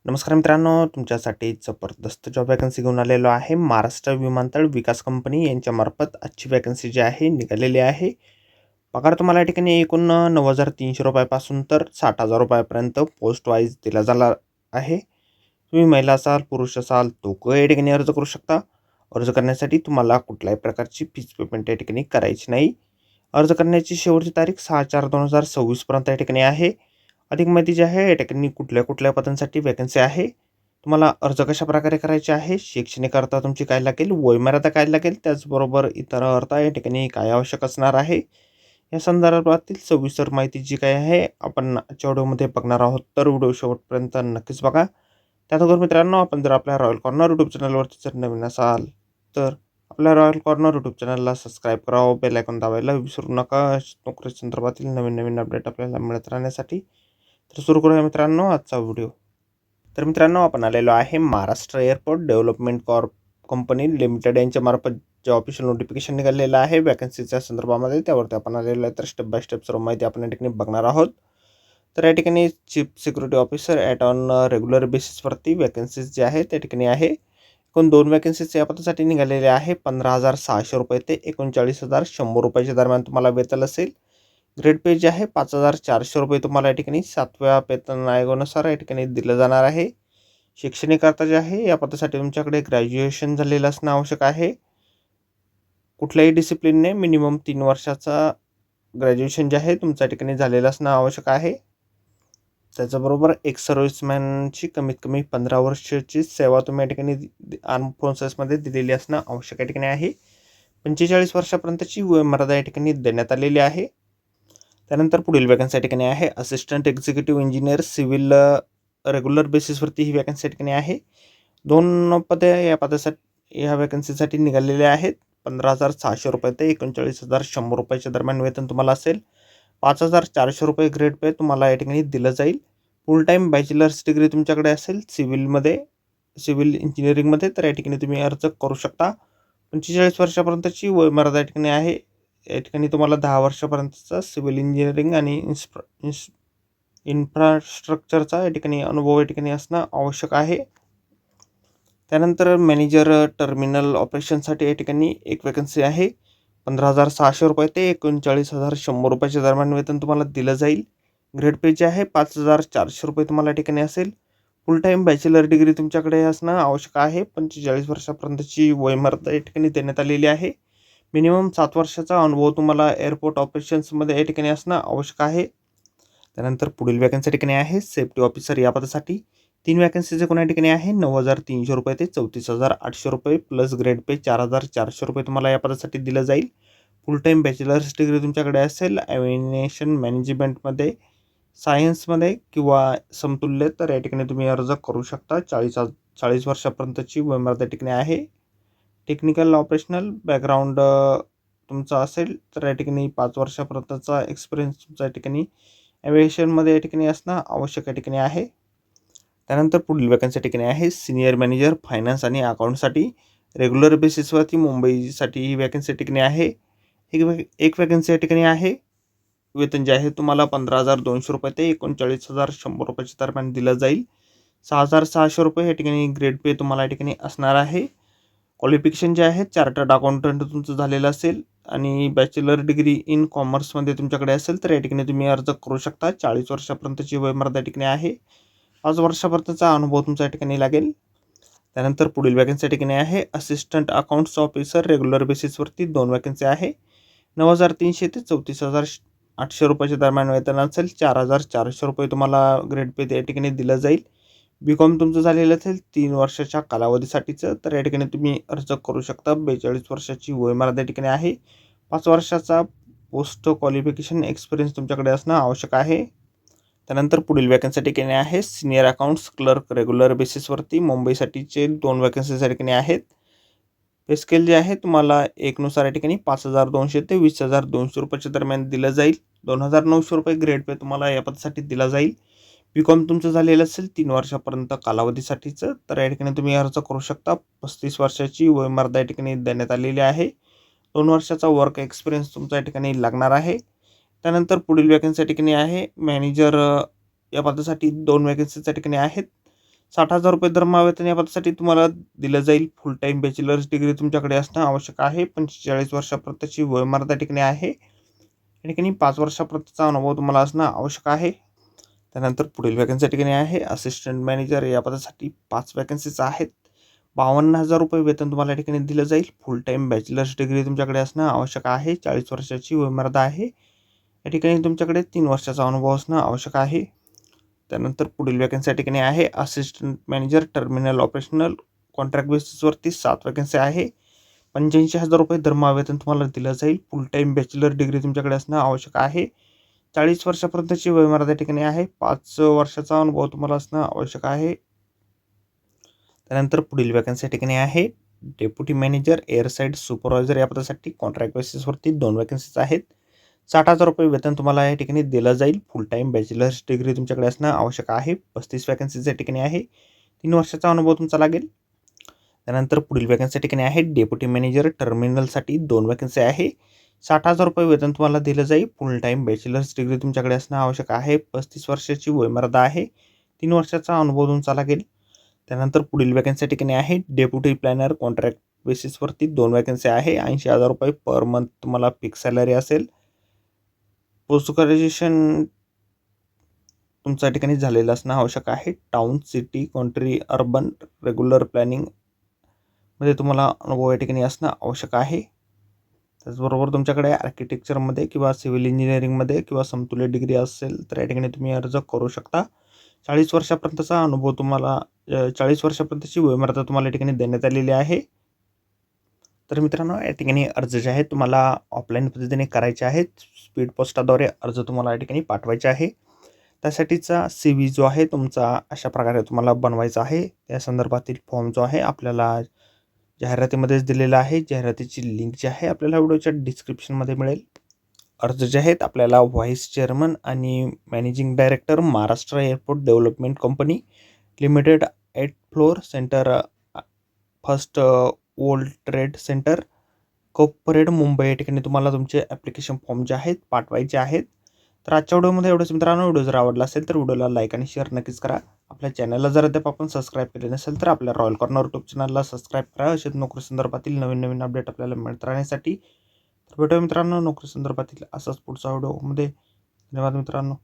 नमस्कार मित्रांनो, तुमच्यासाठी जबरदस्त जॉब वॅकन्सी घेऊन आलेलो आहे. महाराष्ट्र विमानतळ विकास कंपनी यांच्यामार्फत आजची वॅकन्सी जी आहे निघालेली आहे. पगार तुम्हाला या ठिकाणी एकूण ₹9,300 तर ₹60,000 पोस्ट वाईज दिला झाला आहे. तुम्ही महिला असाल, पुरुष असाल, दोघं या ठिकाणी अर्ज करू शकता. अर्ज करण्यासाठी तुम्हाला कुठल्याही प्रकारची फीज पेमेंट या ठिकाणी करायची नाही. अर्ज करण्याची शेवटची तारीख 6/4/2026 पर्यंत या ठिकाणी आहे. अधिक माहिती जी आहे या ठिकाणी कुठल्या कुठल्या पदांसाठी वॅकन्सी आहे, तुम्हाला अर्ज कशाप्रकारे करायचे आहे, शैक्षणिक अर्हता तुमची काय लागेल, वयोमर्यादा काय लागेल, त्याचबरोबर इतर अर्हता या ठिकाणी काय आवश्यक असणार आहे, या संदर्भातील सविस्तर माहिती जी काय आहे आपण आजच्या व्हिडिओमध्ये बघणार आहोत. तर व्हिडिओ शेवटपर्यंत नक्कीच बघा. त्याचबरोबर मित्रांनो, आपण जर आपल्या रॉयल कॉर्नर यूट्यूब चॅनलवरती जर नवीन असाल तर आपल्या रॉयल कॉर्नर यूट्यूब चॅनलला सबस्क्राईब करावं, बेल आयकॉन दाबायला विसरू नका, नोकरी संदर्भातील नवीन नवीन अपडेट आपल्याला मिळत राहण्यासाठी. तर सुरू करूया मित्रांनो आजचा व्हिडिओ. तर मित्रांनो, आपण आलेलो आहे Maharashtra airport development company limited यांच्यामार्फत जे ऑफिशियल नोटिफिकेशन निघालेलं आहे वॅकन्सीच्या संदर्भामध्ये, त्यावरती आपण आलेलो आहे. तर स्टेप बाय स्टेप सर्व माहिती आपण या ठिकाणी बघणार आहोत. तर या ठिकाणी chief security officer at on regular बेसिसवरती वॅकन्सीज जे आहे त्या ठिकाणी आहे. एकूण 2 वॅकन्सीज या पदासाठी निघालेले आहे. ₹15,600 ते ₹39,100 दरम्यान तुम्हाला वेतन असेल. ग्रेड पे जे आहे ₹5,400 तुम्हाला या ठिकाणी 7व्या वेतन आयोगानुसार या ठिकाणी दिलं जाणार आहे. शैक्षणिक अर्हता जे आहे या पदासाठी तुमच्याकडे ग्रॅज्युएशन झालेलं असणं आवश्यक आहे. कुठल्याही डिसिप्लिनने मिनिमम 3 वर्षाचा ग्रॅज्युएशन जे आहे तुमच्या ठिकाणी झालेलं असणं आवश्यक आहे. त्याच्याबरोबर एक सर्व्हिसमॅनची कमीत कमी 15 वर्षाची सेवा तुम्ही या ठिकाणी आर्म फोर्सेसमध्ये दिलेली असणं आवश्यक या ठिकाणी आहे. 45 वर्षापर्यंतची वयोमर्यादा या ठिकाणी देण्यात आलेली आहे. त्यानंतर पुढील वॅकन्सी या ठिकाणी आहे assistant executive engineer civil regular बेसिसवरती ही वॅकन्सी या ठिकाणी आहे. 2 पदे या पदासाठी ह्या वॅकन्सीसाठी निघालेले आहेत. ₹15,600 ते ₹39,100 दरम्यान वेतन तुम्हाला असेल. ₹5,400 ग्रेड पे तुम्हाला या ठिकाणी दिलं जाईल. फुल टाईम बॅचलर्स डिग्री तुमच्याकडे असेल सिव्हिल इंजिनिअरिंगमध्ये, तर या ठिकाणी तुम्ही अर्ज करू शकता. 45 वर्षापर्यंतची वयोमर्यादा या ठिकाणी आहे. या ठिकाणी तुम्हाला 10 वर्षापर्यंतचा सिव्हिल इंजिनिअरिंग आणि इन्फ्रास्ट्रक्चरचा या ठिकाणी अनुभव या ठिकाणी असणं आवश्यक आहे. त्यानंतर मॅनेजर टर्मिनल ऑपरेशनसाठी या ठिकाणी एक वॅकन्सी आहे. ₹15,600 ते ₹39,100 दरम्यान वेतन तुम्हाला दिलं जाईल. ग्रेड पे जे आहे ₹5,400 तुम्हाला या ठिकाणी असेल. फुल टाईम बॅचलर डिग्री तुमच्याकडे असणं आवश्यक आहे. 45 वर्षापर्यंतची वयोमर्यादा या ठिकाणी देण्यात आलेली आहे. मिनिमम 7 वर्षाचा अनुभव तुम्हाला एअरपोर्ट ऑपरेशन्समध्ये या ठिकाणी असणं आवश्यक आहे. त्यानंतर पुढील वॅकन्सी या ठिकाणी आहे सेफ्टी ऑफिसर या पदासाठी 3 वॅकन्सीचे कोणा ठिकाणी आहे. ₹9,300 ते ₹34,800 प्लस ग्रेड पे ₹4,400 तुम्हाला या पदासाठी दिलं जाईल. फुल टाईम बॅचलर्स डिग्री तुमच्याकडे असेल ॲव्हिएशन मॅनेजमेंटमध्ये, सायन्समध्ये किंवा समतुल्य, तर या ठिकाणी तुम्ही अर्ज करू शकता. 40 वर्षापर्यंतची वयोमर्यादा या ठिकाणी आहे. टेक्निकल ऑपरेशनल बॅकग्राऊंड तुमचा असेल तर या ठिकाणी 5 वर्षापर्यंतचा एक्सपिरियन्स तुमचा या ठिकाणी ॲव्हिएशनमध्ये या ठिकाणी असणं आवश्यक या ठिकाणी आहे. त्यानंतर पुढील वॅकन्सी या ठिकाणी आहे सिनियर मॅनेजर फायनान्स आणि अकाउंटसाठी रेग्युलर बेसिसवरती मुंबईसाठी ही वॅकन्सी या ठिकाणी आहे. एक वॅकन्सी या ठिकाणी आहे. वेतन जे आहे तुम्हाला ₹15,200 ते ₹39,100 दरम्यान दिलं जाईल. ₹6,600 या ठिकाणी ग्रेड पे तुम्हाला या ठिकाणी असणार आहे. क्वालिफिकेशन जे आहे चार्टर्ड अकाउंटंट तुमचं झालेलं असेल आणि बॅचलर डिग्री इन कॉमर्समध्ये तुमच्याकडे असेल तर या ठिकाणी तुम्ही अर्ज करू शकता. 40 वर्षापर्यंतची वयोमर्यादा या ठिकाणी आहे. 5 वर्षापर्यंतचा अनुभव तुमचा या ठिकाणी लागेल. त्यानंतर पुढील वॅकन्सी या ठिकाणी आहे असिस्टंट अकाउंट्स ऑफिसर रेग्युलर बेसिसवरती 2 वॅकन्सी आहे. 9,300 ते ₹34,800 दरम्यान वेतन असेल. ₹4,400 तुम्हाला ग्रेड पे या ठिकाणी दिलं जाईल. बी.कॉम तुमचं झालेलं असेल 3 वर्षाच्या कालावधीसाठीचं, तर या ठिकाणी तुम्ही अर्ज करू शकता. 42 वर्षाची वयोमर्यादा या ठिकाणी आहे. 5 वर्षाचा पोस्ट क्वालिफिकेशन एक्सपिरियन्स तुमच्याकडे असणं आवश्यक आहे. त्यानंतर पुढील वॅकन्सी या ठिकाणी आहे सिनियर अकाउंट्स क्लर्क रेग्युलर बेसिसवरती मुंबईसाठीचे 2 वॅकन्सीज या ठिकाणी आहेत. पे स्केल जे आहे तुम्हाला एकनुसार या ठिकाणी 5,200 ते ₹20,200 दरम्यान दिलं जाईल. ₹2,900 ग्रेड पे तुम्हाला या पदासाठी दिला जाईल. बी.कॉम तुमचं झालेलं असेल 3 वर्षापर्यंत कालावधीसाठीचं, तर या ठिकाणी तुम्ही अर्ज करू शकता. 35 वर्षाची वयोमर्यादा या ठिकाणी देण्यात आलेली आहे. 2 वर्षाचा वर्क एक्सपिरियन्स तुमचा या ठिकाणी लागणार आहे. त्यानंतर पुढील वॅकन्सी या ठिकाणी आहे मॅनेजर या पदासाठी 2 वॅकन्सीज या ठिकाणी आहेत. ₹60,000 दरमहा वेतन या पदासाठी तुम्हाला दिलं जाईल. फुल टाईम बॅचलर्स डिग्री तुमच्याकडे असणं आवश्यक आहे. 45 वर्षापर्यंतची वयोमर्यादा ठिकाणी आहे. या ठिकाणी 5 वर्षापर्यंतचा अनुभव तुम्हाला असणं आवश्यक आहे. त्यानंतर पुढील वॅकन्सी ठिकाणी आहे असिस्टंट मॅनेजर या पदासाठी 5 वॅकन्सीज आहेत. ₹52,000 वेतन तुम्हाला या ठिकाणी दिलं जाईल. फुल टाईम बॅचलर्स डिग्री तुमच्याकडे असणं आवश्यक आहे. 40 वर्षाची वयोमर्यादा आहे. या ठिकाणी तुमच्याकडे 3 वर्षाचा अनुभव असणं आवश्यक आहे. त्यानंतर पुढील वॅकन्सी या ठिकाणी आहे assistant manager terminal operational contract बेसिसवरती 7 वॅकन्सी आहे. ₹85,000 दरमहा वेतन तुम्हाला दिलं जाईल. फुल टाईम बॅचलर डिग्री तुमच्याकडे असणं आवश्यक आहे. 40 वर्षापर्यंतची वयोमर्यादा या ठिकाणी आहे. 5 वर्षाचा अनुभव तुम्हाला असणं आवश्यक आहे. त्यानंतर पुढील वॅकन्सी या ठिकाणी आहे डेप्युटी मॅनेजर एअरसाईड सुपरवायझर या पदासाठी कॉन्ट्रॅक्ट बेसिसवरती 2 वॅकन्सीज आहेत. ₹60,000 वेतन तुम्हाला या ठिकाणी दिलं जाईल. फुल टाईम बॅचलर्स डिग्री तुमच्याकडे असणं आवश्यक आहे. 35 वॅकन्सीज या ठिकाणी आहे. 3 वर्षाचा अनुभव तुमचा लागेल. त्यानंतर पुढील वॅकन्सी या ठिकाणी आहे डेप्युटी मॅनेजर टर्मिनलसाठी 2 वॅकन्सी आहे. ₹60,000 वेतन तुम्हाला दिलं जाईल. फुल टाईम बॅचलर्स डिग्री तुमच्याकडे असणं आवश्यक आहे. 35 वर्षाची वयोमर्यादा आहे. 3 वर्षाचा अनुभव तुमचा लागेल. त्यानंतर पुढील वॅकन्सी या ठिकाणी आहे डेप्युटी प्लॅनर कॉन्ट्रॅक्ट बेसिसवरती 2 वॅकन्सी आहे. ₹80,000 पर मंथ तुम्हाला फिक्स सॅलरी असेल. पोस्ट ग्रॅज्युएशन तुमच्या ठिकाणी झालेलं असणं आवश्यक आहे. Town, city, country, urban, regular प्लॅनिंगमध्ये तुम्हाला अनुभव या ठिकाणी असणं आवश्यक आहे. त्याचबरोबर तुमच्याकडे आर्किटेक्चरमध्ये किंवा सिव्हिल इंजिनिअरिंगमध्ये किंवा समतुल्य डिग्री असेल तर या ठिकाणी तुम्ही अर्ज करू शकता. 40 वर्षापर्यंतचा अनुभव तुम्हाला 40 वर्षापर्यंतची वयोमर्यादा तुम्हाला या ठिकाणी देण्यात आलेली आहे. तर मित्रांनो या ठिकाणी अर्ज जे आहेत तुम्हाला ऑफलाईन पद्धतीने करायचे आहेत. स्पीड पोस्टाद्वारे अर्ज तुम्हाला या ठिकाणी पाठवायचे आहे. त्यासाठीचा CV जो आहे तुमचा अशा प्रकारे तुम्हाला बनवायचा आहे. त्या संदर्भातील फॉर्म जो आहे आपल्याला जाहिरातीमध्येच दिलेला आहे. जाहिरातीची लिंक जी आहे आपल्याला व्हिडिओच्या डिस्क्रिप्शनमध्ये मिळेल. अर्ज जे आहेत आपल्याला व्हाईस चेअरमन आणि managing director Maharashtra airport development company limited 8th floor centre first world trade centre Cuffe Parade Mumbai या ठिकाणी तुम्हाला तुमचे ॲप्लिकेशन फॉर्म जे आहेत पाठवायचे आहेत. तर आजच्या व्हिडिओमध्ये एवढंच मित्रांनो. व्हिडिओ जर आवडला असेल तर व्हिडिओला लाईक आणि शेअर नक्कीच करा. आपल्या चॅनलला जर अद्याप आपण सबस्क्राईब केले नसेल तर आपल्या रॉयल कॉर्नर यूट्यूब चॅनलला सबस्क्राईब करा. असेच नोकरी संदर्भातील नवीन अपडेट आपल्याला मिळत राहण्यासाठी. तर भेटूया मित्रांनो नोकरी संदर्भातील असाच पुढचा व्हिडिओमध्ये. धन्यवाद मित्रांनो.